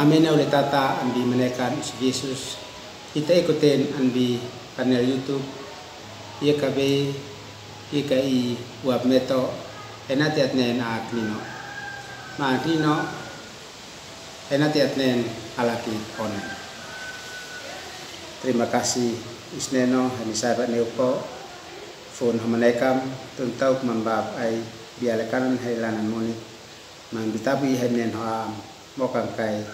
Amin oleh tata ambi menekan Yesus. Kita ikutin ambi kanal YouTube. Ia kabe ika i wab meto enati atnen aklino. Ma aklino enati atnen alaki onen. Terima kasih isneno hani sahabat neupo phone hamanekam tuntau mambab ai biarkan hailanan moni mambitabi hanen ham mokang kai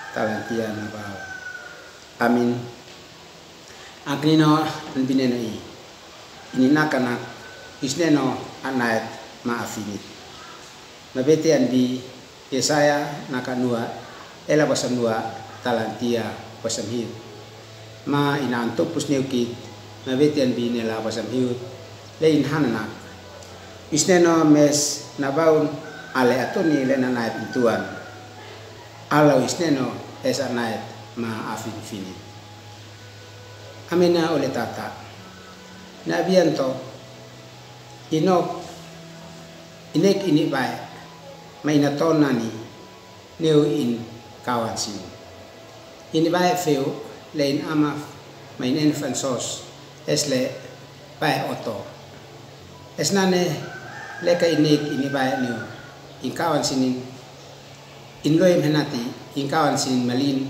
talantian abau. Amin. Aklino binenai ini nakanak isneno anait maafinit. Mabete andi Yesaya nakanua ela basanua talantia basamhir. Ma inantuk pusneuki mabete andi nela basamhir lein hananak. Isneno mes nabaun ale atoni lena nait tuan. Alau isneno esa nait maafinit. Amina oleh tata. Nabianto inok inek ini baik mainaton nani neu in kawan sini ini baik feu lain amaf mainen fansos esle baik oto esnane leka inek ini baik neu in kawan sini in loim henati in kawan sini malin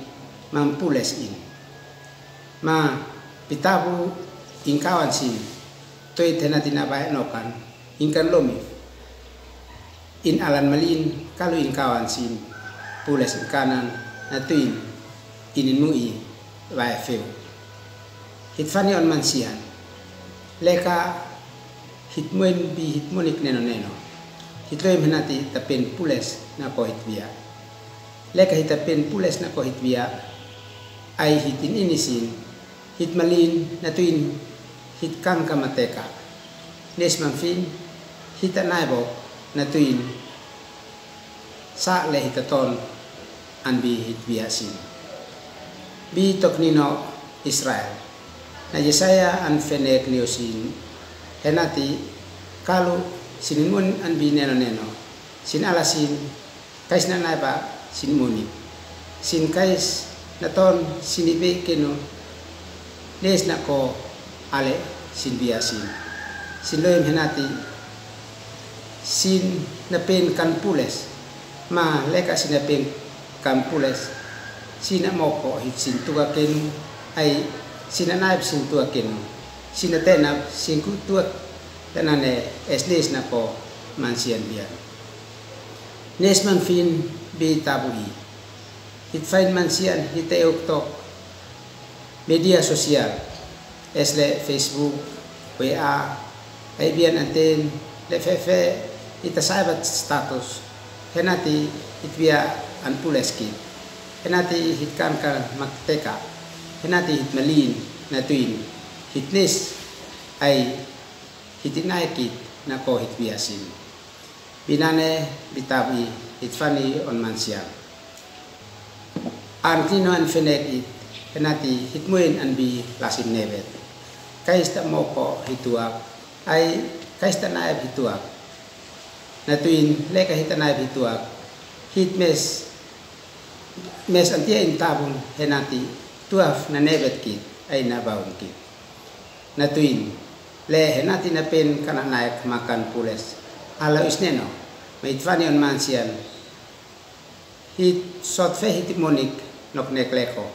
mampules in ma pitabu in kawan sini toi tena tina baik nokan inkan lomi in alan malin kalau in kawan sin pules kanan natuin inin mui baik feu hitfani on mansian leka hitmuen bi hitmonik neno hitloim henati tapen pules na ko hitvia leka hitapen pules na ko hitvia ai hitin inisin hitmalin natuin hitkang kamateka nes manfin hita naibo natuin sa le hitaton anbi hitbiasin bi toknino Israel na Yesaya an fenek niosin henati kalau sinimun anbi neno sin alasin kais na naiba sin muni sin kais naton sinibe keno les na ko ale sin biasin sin loim henati sin napen kan pules ma leka sin napen kan pules sin moko hit sin tua kenu ai sin naib sin tua kenu sin tenap sin ku tua tanane esnes na ko mansian bian nes man fin bi tabui hit fain mansian hit euktok media sosial esle Facebook, WA, bian anten lefefe ita sahabat status henati itbia anpuleski henati hitkan ka makteka henati hitmalin natuin hitnis ai hitinaikit nako hitbiasin binane bitabi hitfani on mansia antino an fenek henati hitmuin anbi lasin nebet kais ta moko hituak ai kais ta naib hituak natuin leka hita naib hituak hit mes antia in tabun henati tuaf na nebet kit ai nabaun kit natuin le henati na pen kana naik makan pules ala isneno maitfani on mansian hit sot fe hitimonik nok nekleko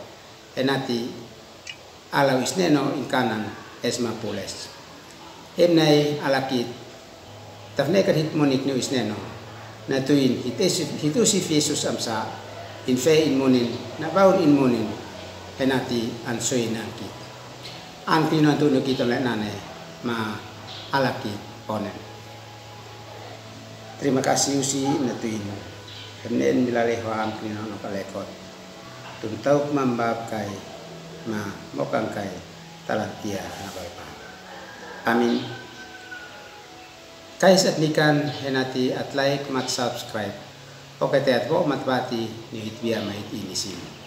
henati ala isneno in kanan esma pules emnai alakit tafnekan hitmonik ni isneno natuin hitusif Yesus amsa in fe in munin nabaun in munin henati ansoy naki antino tuno kita lenane ma alakit onen. Terima kasih usi natuin henen milale hoam kino no kalekot tuntau mambab kai ma mokang kai talantia na bapa. Amin. Kais atnikan henati at like mat subscribe. Oke teat bo matbati ni hitbia mahit inisin.